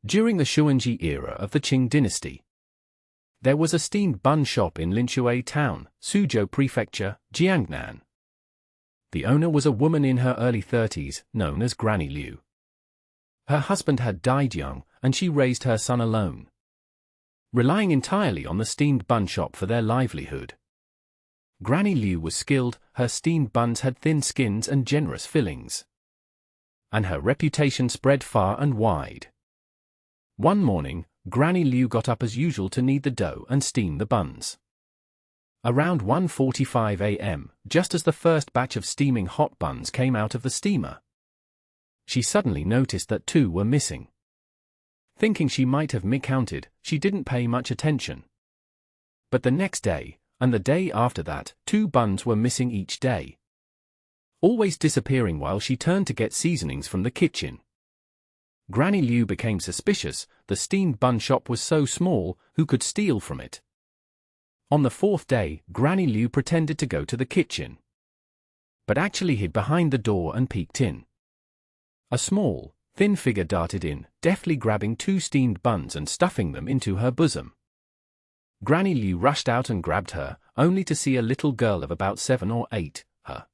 During the Xuanji era of the Qing dynasty, there was a steamed bun shop in Linshui Town, Suzhou Prefecture, Jiangnan. The owner was a woman in her early 30s, known as Granny Liu. Her husband had died young, and she raised her son alone, relying entirely on the steamed bun shop for their livelihood. Granny Liu was skilled, her steamed buns had thin skins and generous fillings, and her reputation spread far and wide. One morning, Granny Liu got up as usual to knead the dough and steam the buns. Around 1:45 a.m., just as the first batch of steaming hot buns came out of the steamer, she suddenly noticed that 2 were missing. Thinking she might have miscounted, she didn't pay much attention. But the next day, and the day after that, 2 buns were missing each day, always disappearing while she turned to get seasonings from the kitchen. Granny Liu became suspicious. The steamed bun shop was so small, who could steal from it? On the 4th day, Granny Liu pretended to go to the kitchen, but actually hid behind the door and peeked in. A small, thin figure darted in, deftly grabbing 2 steamed buns and stuffing them into her bosom. Granny Liu rushed out and grabbed her, only to see a little girl of about 7 or 8, her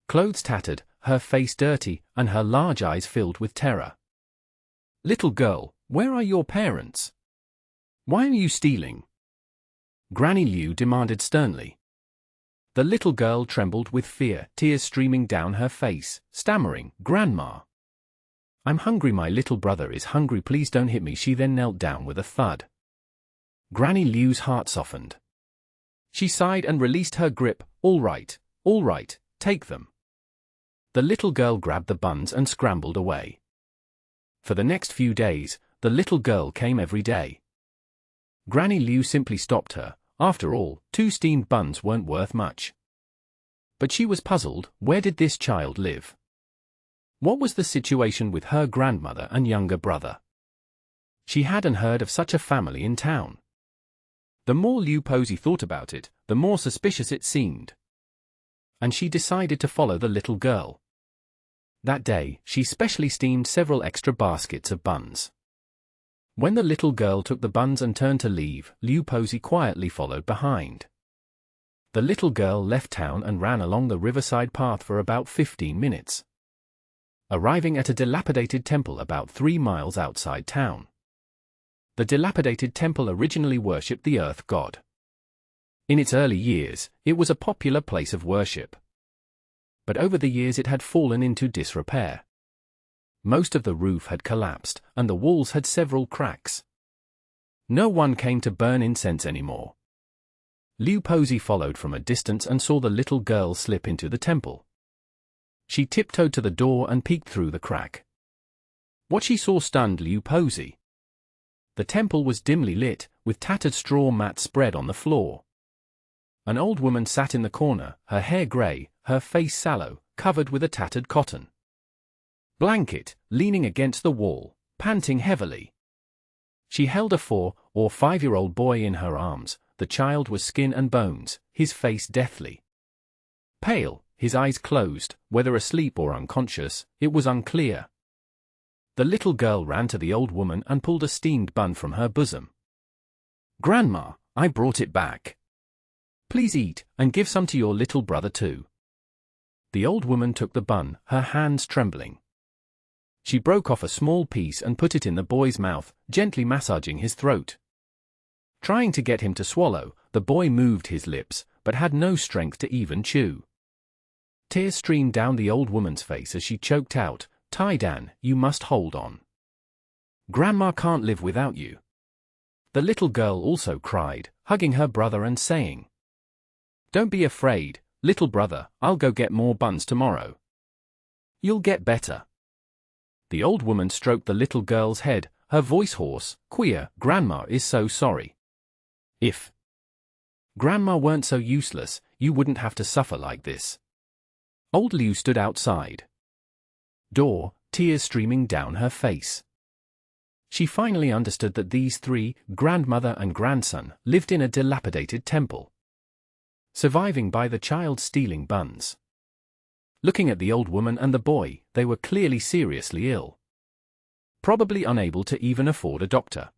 clothes tattered, her face dirty, and her large eyes filled with terror. "Little girl, where are your parents? Why are you stealing?" Granny Liu demanded sternly. The little girl trembled with fear, tears streaming down her face, stammering, "Grandma, I'm hungry, my little brother is hungry, please don't hit me." She then knelt down with a thud. Granny Liu's heart softened. She sighed and released her grip. All right, take them." The little girl grabbed the buns and scrambled away. For the next few days, the little girl came every day. Granny Liu simply stopped her. After all, 2 steamed buns weren't worth much. But she was puzzled. Where did this child live? What was the situation with her grandmother and younger brother? She hadn't heard of such a family in town. The more Liu Posey thought about it, the more suspicious it seemed, and she decided to follow the little girl. That day, she specially steamed several extra baskets of buns. When the little girl took the buns and turned to leave, Liu Posey quietly followed behind. The little girl left town and ran along the riverside path for about 15 minutes, arriving at a dilapidated temple about 3 miles outside town. The dilapidated temple originally worshipped the earth god. In its early years, it was a popular place of worship, but over the years it had fallen into disrepair. Most of the roof had collapsed, and the walls had several cracks. No one came to burn incense anymore. Liu Posey followed from a distance and saw the little girl slip into the temple. She tiptoed to the door and peeked through the crack. What she saw stunned Liu Posey. The temple was dimly lit, with tattered straw mats spread on the floor. An old woman sat in the corner, her hair grey, her face sallow, covered with a tattered cotton blanket, leaning against the wall, panting heavily. She held a 4- or 5-year-old boy in her arms. The child was skin and bones, his face deathly pale, his eyes closed, whether asleep or unconscious, it was unclear. The little girl ran to the old woman and pulled a steamed bun from her bosom. "Grandma, I brought it back. Please eat, and give some to your little brother too." The old woman took the bun, her hands trembling. She broke off a small piece and put it in the boy's mouth, gently massaging his throat. Trying to get him to swallow, the boy moved his lips, but had no strength to even chew. Tears streamed down the old woman's face as she choked out, "Taidan, you must hold on. Grandma can't live without you." The little girl also cried, hugging her brother and saying, "Don't be afraid, little brother, I'll go get more buns tomorrow. You'll get better." The old woman stroked the little girl's head, her voice hoarse, "Queer, Grandma is so sorry. If Grandma weren't so useless, you wouldn't have to suffer like this." Old Liu stood outside door, tears streaming down her face. She finally understood that these 3, grandmother and grandson, lived in a dilapidated temple, surviving by the child stealing buns. Looking at the old woman and the boy, they were clearly seriously ill. probably unable to even afford a doctor.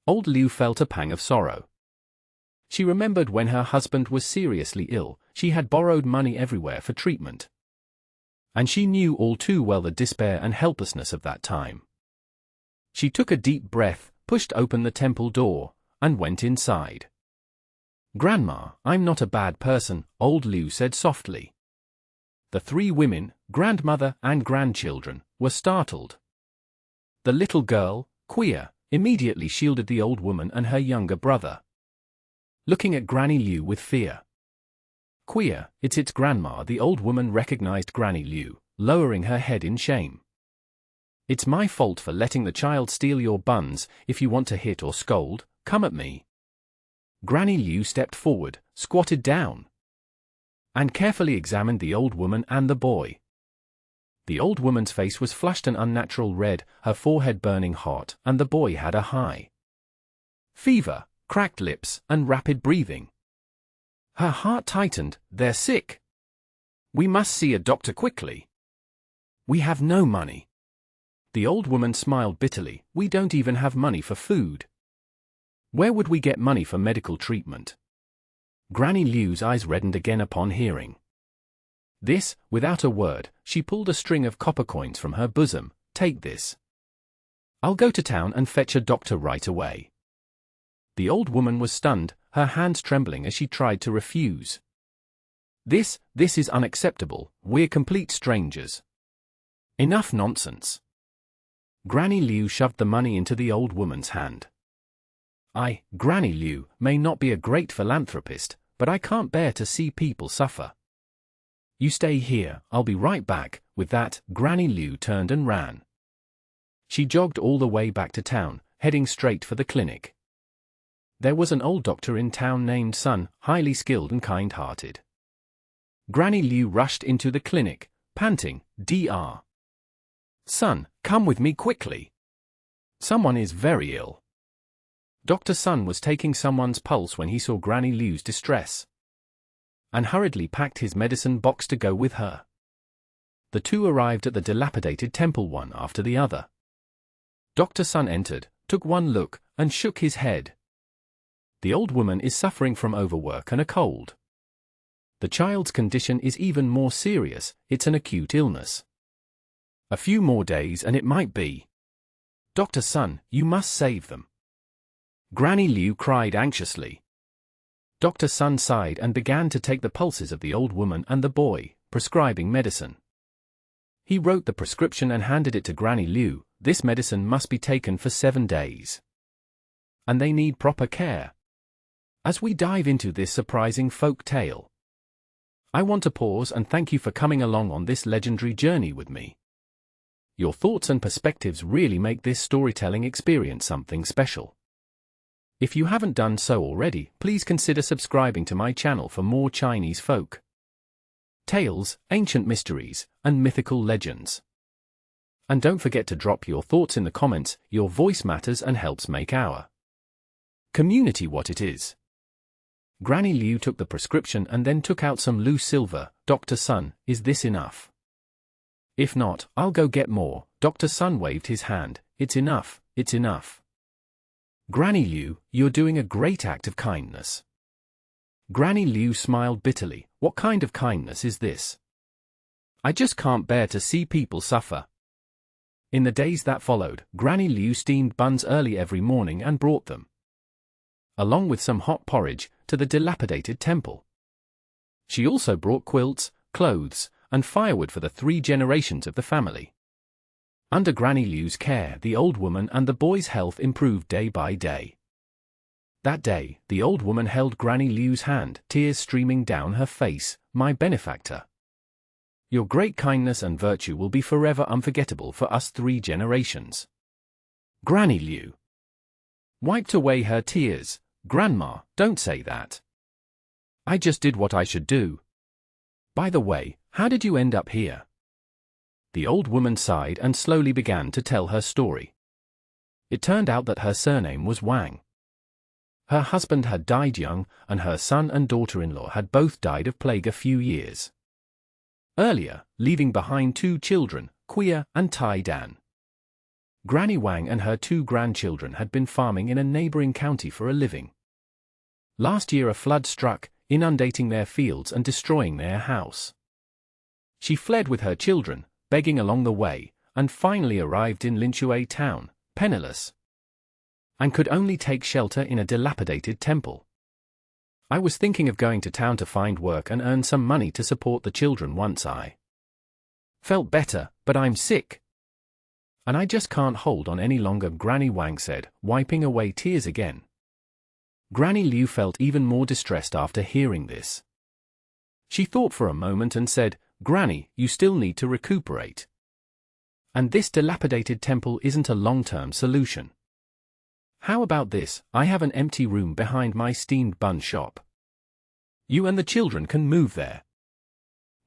Old Liu felt a pang of sorrow. She remembered when her husband was seriously ill, she had borrowed money everywhere for treatment. And she knew all too well the despair and helplessness of that time. She took a deep breath, pushed open the temple door, and went inside. "Grandma, I'm not a bad person," old Liu said softly. The three women, grandmother and grandchildren, were startled. The little girl, Quia, immediately shielded the old woman and her younger brother, looking at Granny Liu with fear. "Quia, it's Grandma," the old woman recognized Granny Liu, lowering her head in shame. "It's my fault for letting the child steal your buns. If you want to hit or scold, come at me." Granny Liu stepped forward, squatted down, and carefully examined the old woman and the boy. The old woman's face was flushed an unnatural red, her forehead burning hot, and the boy had a high fever, cracked lips, and rapid breathing. Her heart tightened. "They're sick. We must see a doctor quickly. We have no money." The old woman smiled bitterly. "We don't even have money for food. Where would we get money for medical treatment?" Granny Liu's eyes reddened again upon hearing this. Without a word, she pulled a string of copper coins from her bosom. "Take this. I'll go to town and fetch a doctor right away." The old woman was stunned, her hands trembling as she tried to refuse. This is unacceptable. We're complete strangers." "Enough nonsense." Granny Liu shoved the money into the old woman's hand. Granny Liu, may not be a great philanthropist, but I can't bear to see people suffer. You stay here, I'll be right back." With that, Granny Liu turned and ran. She jogged all the way back to town, heading straight for the clinic. There was an old doctor in town named Sun, highly skilled and kind-hearted. Granny Liu rushed into the clinic, panting, "Dr. Sun, come with me quickly. Someone is very ill." Dr. Sun was taking someone's pulse when he saw Granny Liu's distress, and hurriedly packed his medicine box to go with her. The two arrived at the dilapidated temple one after the other. Dr. Sun entered, took one look, and shook his head. "The old woman is suffering from overwork and a cold. The child's condition is even more serious, it's an acute illness. A few more days and it might be. Dr. Sun, you must save them." Granny Liu cried anxiously. Dr. Sun sighed and began to take the pulses of the old woman and the boy, prescribing medicine. He wrote the prescription and handed it to Granny Liu. "This medicine must be taken for 7 days. And they need proper care." As we dive into this surprising folk tale, I want to pause and thank you for coming along on this legendary journey with me. Your thoughts and perspectives really make this storytelling experience something special. If you haven't done so already, please consider subscribing to my channel for more Chinese folk tales, ancient mysteries, and mythical legends. And don't forget to drop your thoughts in the comments. Your voice matters and helps make our community what it is. Granny Liu took the prescription and then took out some loose silver. "Dr. Sun, is this enough? If not, I'll go get more." Dr. Sun waved his hand. "It's enough, it's enough. Granny Liu, you're doing a great act of kindness." Granny Liu smiled bitterly. "What kind of kindness is this? I just can't bear to see people suffer." In the days that followed, Granny Liu steamed buns early every morning and brought them, along with some hot porridge, to the dilapidated temple. She also brought quilts, clothes, and firewood for the 3 generations of the family. Under Granny Liu's care, the old woman and the boy's health improved day by day. That day, the old woman held Granny Liu's hand, tears streaming down her face. "My benefactor, your great kindness and virtue will be forever unforgettable for us 3 generations." Granny Liu wiped away her tears. "Grandma, don't say that. I just did what I should do. By the way, how did you end up here?" The old woman sighed and slowly began to tell her story. It turned out that her surname was Wang. Her husband had died young, and her son and daughter-in-law had both died of plague a few years earlier, leaving behind 2 children, Quia and Tai Dan. Granny Wang and her 2 grandchildren had been farming in a neighboring county for a living. Last year a flood struck, inundating their fields and destroying their house. She fled with her children, begging along the way, and finally arrived in Linchue town, penniless, and could only take shelter in a dilapidated temple. I was thinking of going to town to find work and earn some money to support the children once I felt better, but I'm sick. And I just can't hold on any longer, Granny Wang said, wiping away tears again. Granny Liu felt even more distressed after hearing this. She thought for a moment and said, Granny, you still need to recuperate. And this dilapidated temple isn't a long-term solution. How about this? I have an empty room behind my steamed bun shop. You and the children can move there.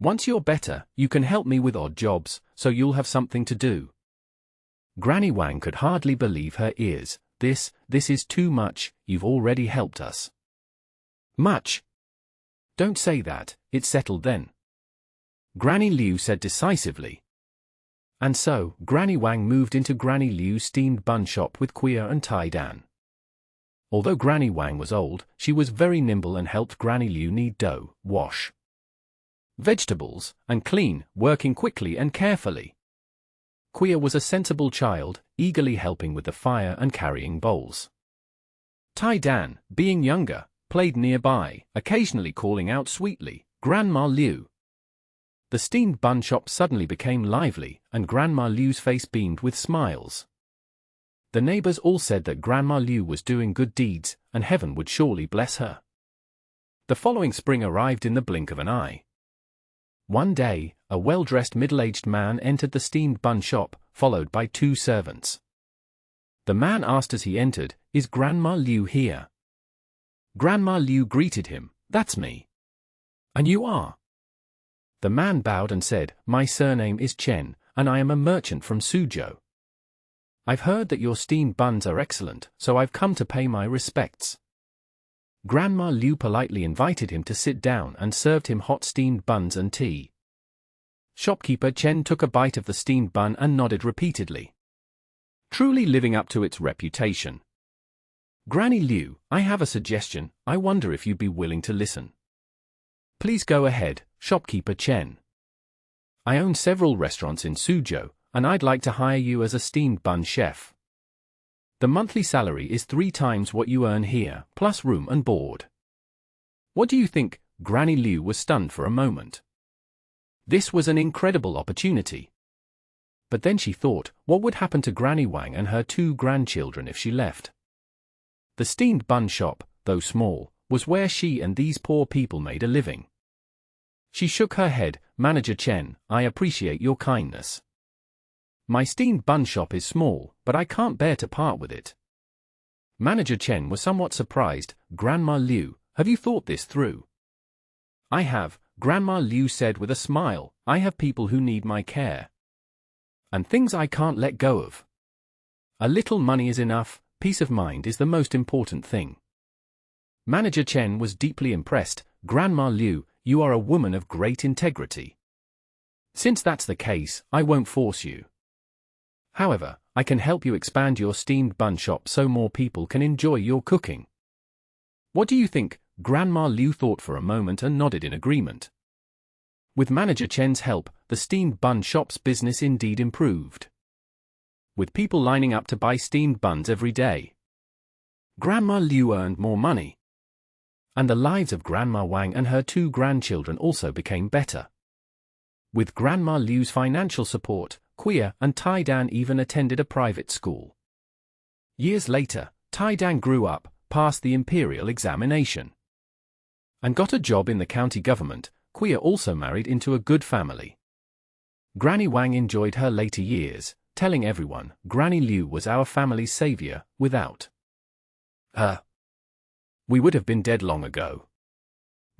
Once you're better, you can help me with odd jobs, so you'll have something to do. Granny Wang could hardly believe her ears. This is too much. You've already helped us. Much? Don't say that. It's settled then, Granny Liu said decisively. And so, Granny Wang moved into Granny Liu's steamed bun shop with Kuya and Tai Dan. Although Granny Wang was old, she was very nimble and helped Granny Liu knead dough, wash vegetables, and clean, working quickly and carefully. Kuya was a sensible child, eagerly helping with the fire and carrying bowls. Tai Dan, being younger, played nearby, occasionally calling out sweetly, Grandma Liu. The steamed bun shop suddenly became lively, and Grandma Liu's face beamed with smiles. The neighbors all said that Grandma Liu was doing good deeds, and heaven would surely bless her. The following spring arrived in the blink of an eye. One day, a well-dressed middle-aged man entered the steamed bun shop, followed by 2 servants. The man asked as he entered, "Is Grandma Liu here?" Grandma Liu greeted him, "That's me." "And you are?" The man bowed and said, "My surname is Chen, and I am a merchant from Suzhou. I've heard that your steamed buns are excellent, so I've come to pay my respects." Grandma Liu politely invited him to sit down and served him hot steamed buns and tea. Shopkeeper Chen took a bite of the steamed bun and nodded repeatedly, truly living up to its reputation. "Granny Liu, I have a suggestion. I wonder if you'd be willing to listen." "Please go ahead, Shopkeeper Chen. I own several restaurants in Suzhou, and I'd like to hire you as a steamed bun chef. The monthly salary is 3 times what you earn here, plus room and board." What do you think? Granny Liu was stunned for a moment. This was an incredible opportunity. But then she thought, what would happen to Granny Wang and her 2 grandchildren if she left? The steamed bun shop, though small, was where she and these poor people made a living. She shook her head. "Manager Chen, I appreciate your kindness. My steamed bun shop is small, but I can't bear to part with it." Manager Chen was somewhat surprised. "Grandma Liu, have you thought this through?" "I have," Grandma Liu said with a smile. "I have people who need my care. And things I can't let go of. A little money is enough, peace of mind is the most important thing." Manager Chen was deeply impressed. "Grandma Liu, you are a woman of great integrity. Since that's the case, I won't force you. However, I can help you expand your steamed bun shop so more people can enjoy your cooking. What do you think?" Grandma Liu thought for a moment and nodded in agreement. With Manager Chen's help, the steamed bun shop's business indeed improved, with people lining up to buy steamed buns every day. Grandma Liu earned more money, and the lives of Grandma Wang and her 2 grandchildren also became better. With Grandma Liu's financial support, Kuya and Tai Dan even attended a private school. Years later, Tai Dan grew up, passed the imperial examination, and got a job in the county government. Kuya also married into a good family. Granny Wang enjoyed her later years, telling everyone, "Granny Liu was our family's savior. Without her, we would have been dead long ago."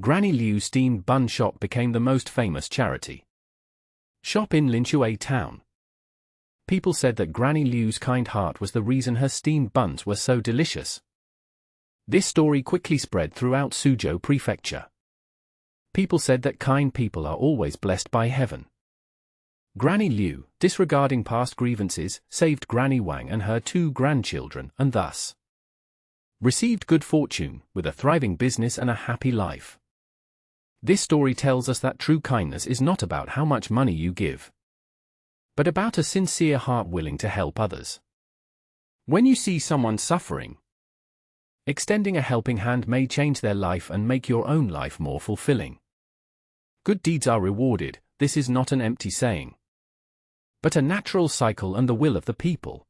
Granny Liu's steamed bun shop became the most famous charity shop in Linchue town. People said that Granny Liu's kind heart was the reason her steamed buns were so delicious. This story quickly spread throughout Suzhou Prefecture. People said that kind people are always blessed by heaven. Granny Liu, disregarding past grievances, saved Granny Wang and her 2 grandchildren and thus received good fortune, with a thriving business and a happy life. This story tells us that true kindness is not about how much money you give, but about a sincere heart willing to help others. When you see someone suffering, extending a helping hand may change their life and make your own life more fulfilling. Good deeds are rewarded. This is not an empty saying, but a natural cycle and the will of the people.